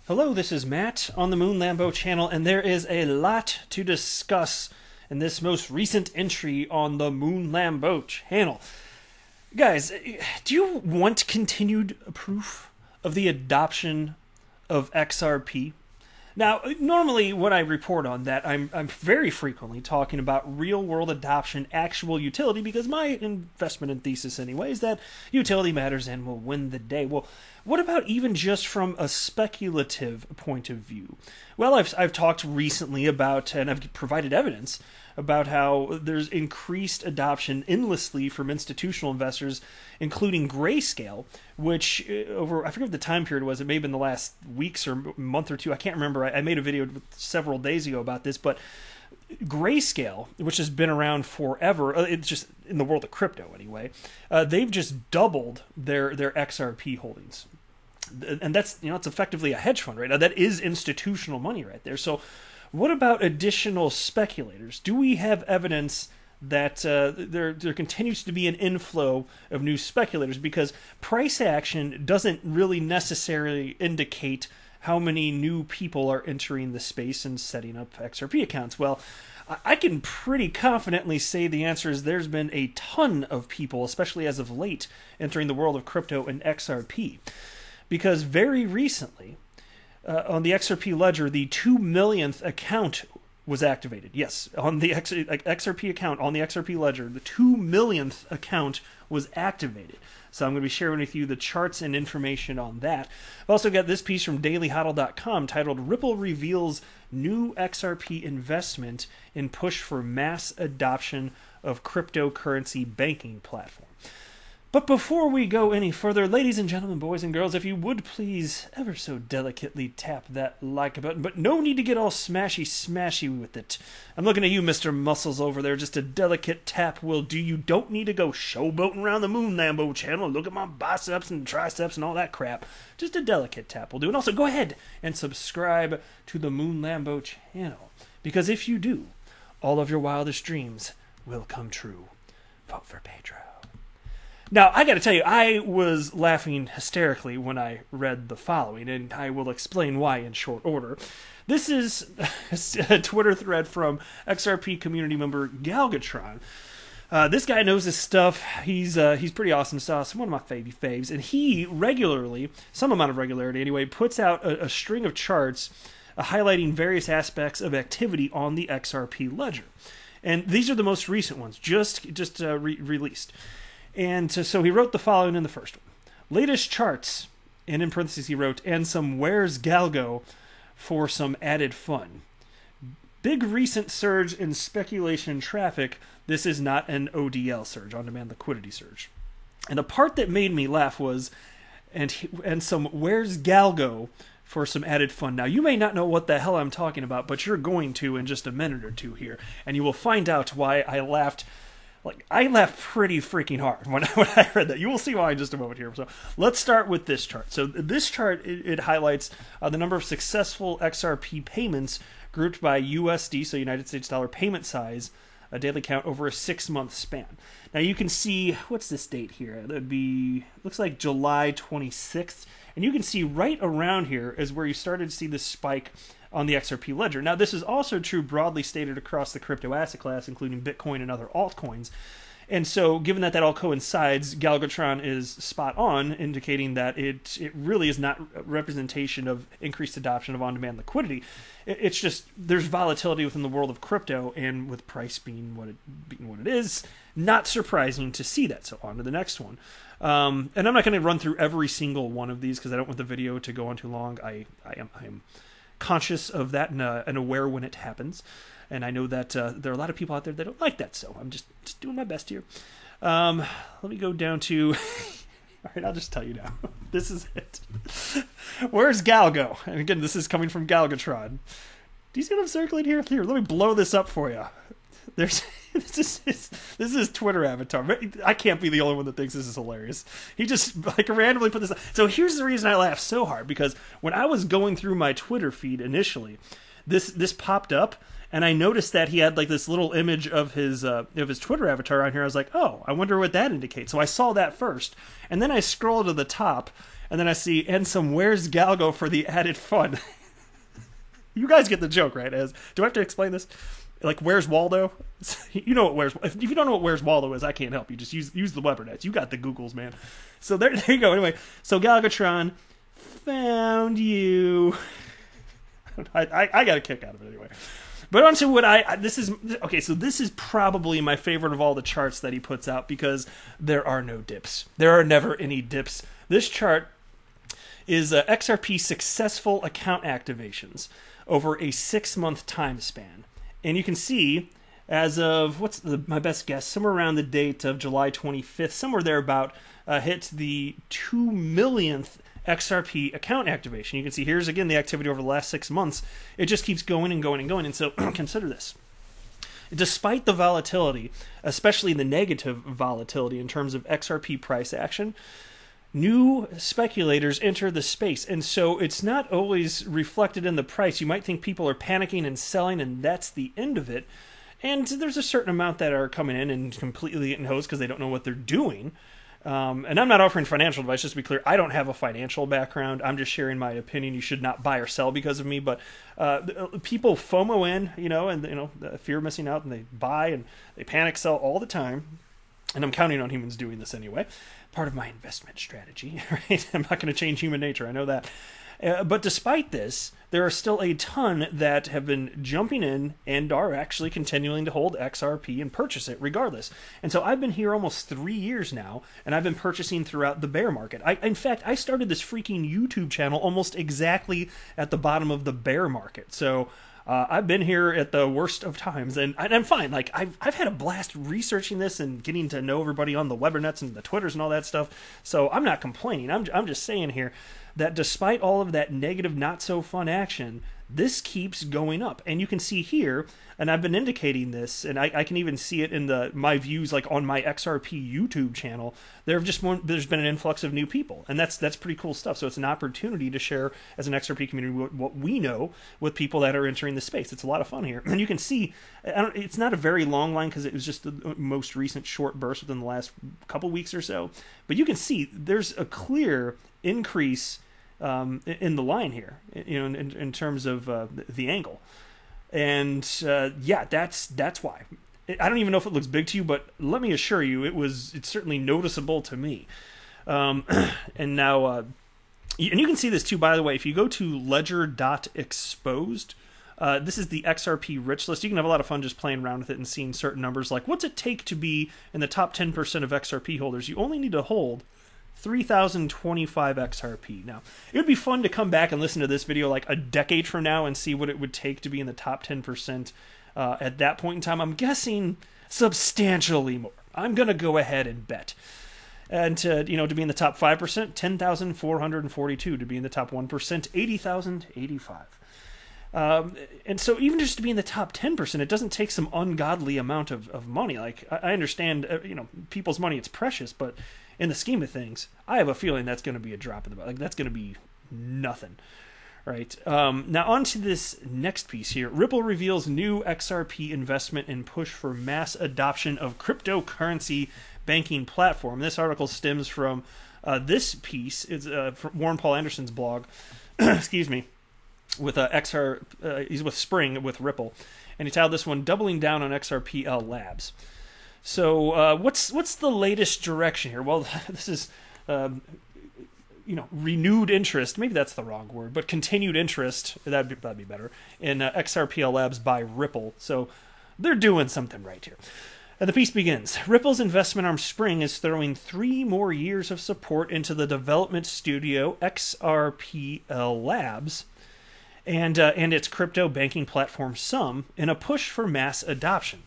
Hello, this is Matt on the Moon Lambo channel, and there is a lot to discuss in this most recent entry on the Moon Lambo channel. Guys, do you want continued proof of the adoption of XRP? Now, normally when I report on that, I'm very frequently talking about real-world adoption, actual utility, because my investment and thesis anyway is that utility matters and will win the day. Well, what about even just from a speculative point of view? Well, I've talked recently about, and I've provided evidence about how there's increased adoption endlessly from institutional investors, including Grayscale, which over, I forget what the time period was, it may have been the last weeks or month or two, I can't remember. I made a video several days ago about this, but Grayscale, which has been around forever, it's just in the world of crypto anyway, they've just doubled their XRP holdings. And that's, it's effectively a hedge fund, right? Now, that is institutional money right there. So what about additional speculators? Do we have evidence that there continues to be an inflow of new speculators? Because price action doesn't really necessarily indicate how many new people are entering the space and setting up XRP accounts. Well, I can pretty confidently say the answer is there's been a ton of people, especially as of late, entering the world of crypto and XRP. Because very recently, on the XRP ledger, the 2 millionth account was activated. Yes, on the XRP account, on the XRP ledger, the 2 millionth account was activated. So I'm going to be sharing with you the charts and information on that. I've also got this piece from dailyhodl.com titled Ripple Reveals New XRP Investment in Push for Mass Adoption of Cryptocurrency Banking Platform. But before we go any further, ladies and gentlemen, boys and girls, if you would please ever so delicately tap that like button, but no need to get all smashy with it. I'm looking at you, Mr. Muscles over there. Just a delicate tap will do. You don't need to go showboating around the Moon Lambo channel. Look at my biceps and triceps and all that crap. Just a delicate tap will do. And also go ahead and subscribe to the Moon Lambo channel, because if you do, all of your wildest dreams will come true. Vote for Pedro. Now, I got to tell you, I was laughing hysterically when I read the following, and I will explain why in short order. This is a Twitter thread from XRP community member Galgatron. This guy knows his stuff. He's pretty awesome sauce, one of my faves, and he regularly, some amount of regularity anyway, puts out a string of charts highlighting various aspects of activity on the XRP ledger. And these are the most recent ones, just released. And so he wrote the following in the first one. Latest charts, and in parentheses he wrote, and some where's Galgo for some added fun. Big recent surge in speculation traffic. This is not an ODL surge, on-demand liquidity surge. And the part that made me laugh was, and some where's Galgo for some added fun. Now, you may not know what the hell I'm talking about, but you're going to in just a minute or two here, and you will find out why I laughed. I laughed pretty freaking hard when I read that. You will see why in just a moment here. So let's start with this chart. So this chart, it highlights the number of successful XRP payments grouped by USD, so United States dollar payment size, a daily count over a 6-month span. Now you can see, what's this date here? That would be, looks like July 26th. And you can see right around here is where you started to see this spike on the XRP ledger. Now, this is also true broadly stated across the crypto asset class, including Bitcoin and other altcoins. And so, given that all coincides, Galgatron is spot on, indicating that it really is not a representation of increased adoption of on-demand liquidity. It's just, there's volatility within the world of crypto, and with price being what it is, not surprising to see that. So on to the next one. And I'm not going to run through every single one of these because I don't want the video to go on too long. I am conscious of that and aware when it happens. And I know that there are a lot of people out there that don't like that, so I'm just doing my best here. Let me go down to... All right, I'll just tell you now. This is it. Where's Galgo? And again, this is coming from Galgatron. Do you see what I'm circling here? Here, let me blow this up for you. This is his Twitter avatar. I can't be the only one that thinks this is hilarious. He just randomly put this up. So here's the reason I laughed so hard, because when I was going through my Twitter feed initially, this popped up, and I noticed that he had like this little image of his Twitter avatar on here. I was like, oh, I wonder what that indicates. So I saw that first, and then I scroll to the top, and then I see, and some Where's Galgo for the added fun. You guys get the joke, right? Do I have to explain this? Like, Where's Waldo? You know what if you don't know what Where's Waldo is, I can't help you. Just use the Webernets. You got the Googles, man. So there you go. Anyway, so Galgatron found you. I got a kick out of it anyway. But on to what this is probably my favorite of all the charts that he puts out, because there are no dips. There are never any dips. This chart is XRP successful account activations over a 6-month time span. And you can see, as of, my best guess, somewhere around the date of July 25th, somewhere there about, hit the 2 millionth XRP account activation. You can see here's again the activity over the last 6 months. It just keeps going and going and going. And so consider this. Despite the volatility, especially the negative volatility in terms of XRP price action, new speculators enter the space, and so it's not always reflected in the price. You might think people are panicking and selling, and that's the end of it. And there's a certain amount that are coming in and completely getting hosed because they don't know what they're doing. And I'm not offering financial advice, just to be clear. I don't have a financial background. I'm just sharing my opinion. You should not buy or sell because of me. But people FOMO in, and the fear of missing out, and they buy and they panic sell all the time. And I'm counting on humans doing this anyway. Part of my investment strategy, right? I'm not going to change human nature. I know that. But despite this, there are still a ton that have been jumping in and are actually continuing to hold XRP and purchase it regardless. And so I've been here almost 3 years now, and I've been purchasing throughout the bear market. In fact, I started this freaking YouTube channel almost exactly at the bottom of the bear market. So I've been here at the worst of times, and I'm fine. Like, I've had a blast researching this and getting to know everybody on the Webernets and the Twitters and all that stuff. So I'm not complaining. I'm just saying here that despite all of that negative, not so fun action, this keeps going up. And you can see here, and I've been indicating this, and I can even see it in my views, like on my XRP YouTube channel. There's been an influx of new people, and that's pretty cool stuff. So it's an opportunity to share as an XRP community what we know with people that are entering the space. It's a lot of fun here, and you can see it's not a very long line because it was just the most recent short burst within the last couple weeks or so. But you can see there's a clear increase in the line here, in terms of the angle. And yeah, that's why. I don't even know if it looks big to you, but let me assure you, it's certainly noticeable to me. And now, and you can see this too, by the way, if you go to ledger.exposed, this is the XRP rich list. You can have a lot of fun just playing around with it and seeing certain numbers, like what's it take to be in the top 10% of XRP holders. You only need to hold 3,025 XRP. Now, it would be fun to come back and listen to this video like a decade from now and see what it would take to be in the top 10% at that point in time. I'm guessing substantially more. I'm going to go ahead and bet. And to be in the top 5%, 10,442. To be in the top 1%, 80,085. And so even just to be in the top 10%, it doesn't take some ungodly amount of money. Like, I understand, people's money, it's precious, but in the scheme of things, I have a feeling that's going to be a drop in the bucket. Like, that's going to be nothing, right? Now, on to this next piece here. Ripple reveals new XRP investment and push for mass adoption of cryptocurrency banking platform. This article stems from this piece. It's from Warren Paul Anderson's blog. Excuse me. With he's with Spring with Ripple, and he titled this one "Doubling Down on XRPL Labs." So what's the latest direction here? Well, this is renewed interest. Maybe that's the wrong word, but continued interest. That'd be better in XRPL Labs by Ripple. So they're doing something right here. And the piece begins. Ripple's investment arm Spring is throwing 3 more years of support into the development studio XRPL Labs and its crypto banking platform Sum in a push for mass adoption.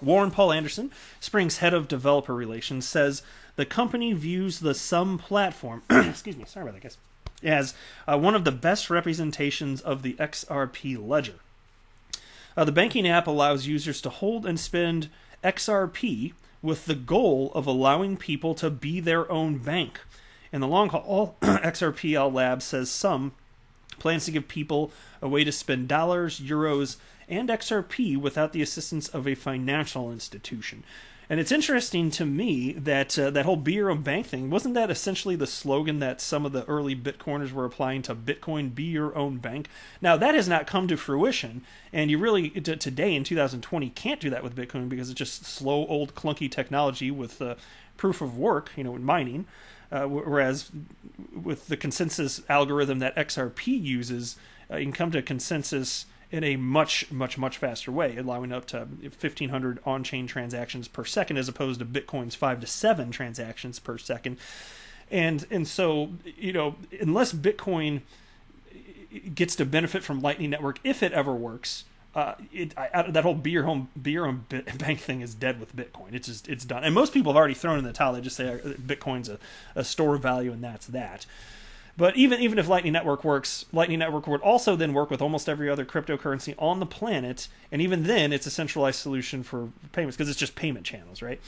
Warren Paul Anderson, Spring's head of developer relations, says the company views the Sum platform excuse me, sorry about that, guys, as one of the best representations of the XRP ledger. The banking app allows users to hold and spend XRP with the goal of allowing people to be their own bank. In the long haul, XRPL Labs says Sum plans to give people a way to spend dollars, euros, and XRP without the assistance of a financial institution. And it's interesting to me that that whole be your own bank thing, wasn't that essentially the slogan that some of the early Bitcoiners were applying to Bitcoin, be your own bank? Now, that has not come to fruition, and you really, today in 2020, can't do that with Bitcoin because it's just slow, old, clunky technology with proof of work, in mining, whereas with the consensus algorithm that XRP uses, you can come to consensus in a much, much, much faster way, allowing up to 1,500 on-chain transactions per second, as opposed to Bitcoin's 5 to 7 transactions per second. And so, unless Bitcoin gets to benefit from Lightning Network, if it ever works, that whole be your own bank thing is dead with Bitcoin. It's done. And most people have already thrown in the towel. They just say Bitcoin's a store of value, and that's that. But even if Lightning Network works, Lightning Network would also then work with almost every other cryptocurrency on the planet, and even then, it's a centralized solution for payments because it's just payment channels, right?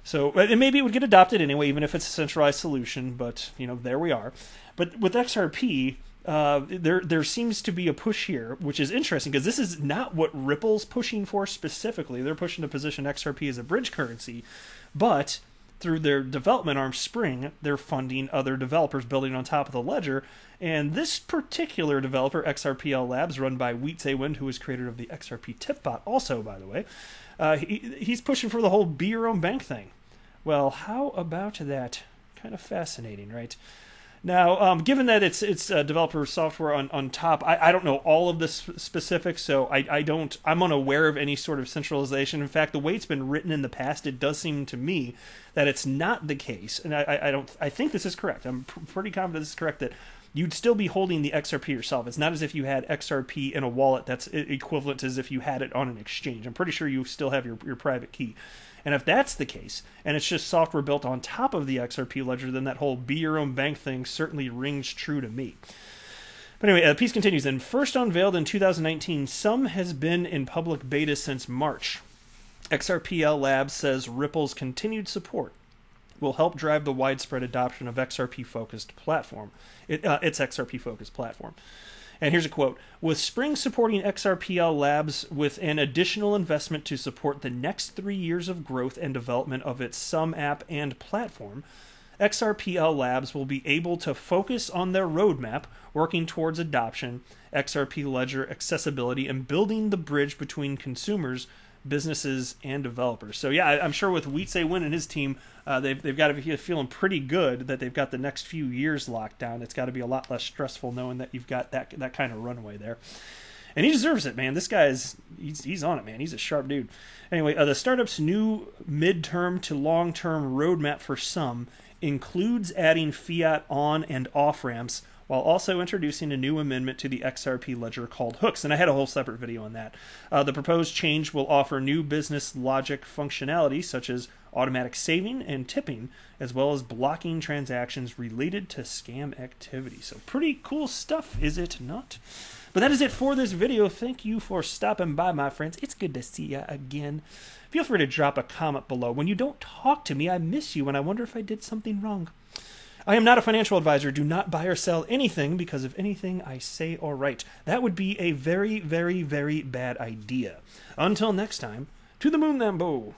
So, and maybe it would get adopted anyway, even if it's a centralized solution. But there we are. But with XRP, there seems to be a push here, which is interesting because this is not what Ripple's pushing for specifically. They're pushing to position XRP as a bridge currency, but through their development arm, Spring, they're funding other developers building on top of the ledger. And this particular developer, XRPL Labs, run by Wietse, who was creator of the XRP Tipbot, also, by the way, he's pushing for the whole be your own bank thing. Well, how about that? Kind of fascinating, right? Now, given that it's developer software on top, I don't know all of the specifics, so I'm unaware of any sort of centralization. In fact, the way it's been written in the past, it does seem to me that it's not the case, and I think this is correct. I'm pretty confident this is correct, that you'd still be holding the XRP yourself. It's not as if you had XRP in a wallet that's equivalent to as if you had it on an exchange. I'm pretty sure you still have your private key. And if that's the case, and it's just software built on top of the XRP ledger, then that whole be your own bank thing certainly rings true to me. But anyway, the piece continues. And first unveiled in 2019, Sum has been in public beta since March. XRPL Labs says Ripple's continued support will help drive the widespread adoption of XRP-focused platform. Its XRP-focused platform. And here's a quote. With Spring supporting XRPL Labs with an additional investment to support the next 3 years of growth and development of its Sum app and platform, XRPL Labs will be able to focus on their roadmap, working towards adoption, XRP ledger accessibility, and building the bridge between consumers, businesses, and developers. So yeah, I'm sure with Wietse and his team, they've got to be feeling pretty good that they've got the next few years locked down. It's got to be a lot less stressful knowing that you've got that kind of runway there. And he deserves it, man. This guy he's on it, man. He's a sharp dude. Anyway, the startup's new midterm to long-term roadmap for Sum includes adding fiat on and off ramps, while also introducing a new amendment to the XRP ledger called hooks. And I had a whole separate video on that. The proposed change will offer new business logic functionality, such as automatic saving and tipping, as well as blocking transactions related to scam activity. So pretty cool stuff, is it not? But that is it for this video. Thank you for stopping by, my friends. It's good to see you again. Feel free to drop a comment below. When you don't talk to me, I miss you, and I wonder if I did something wrong. I am not a financial advisor. Do not buy or sell anything because of anything I say or write. That would be a very, very, very bad idea. Until next time, to the moon, Lambo.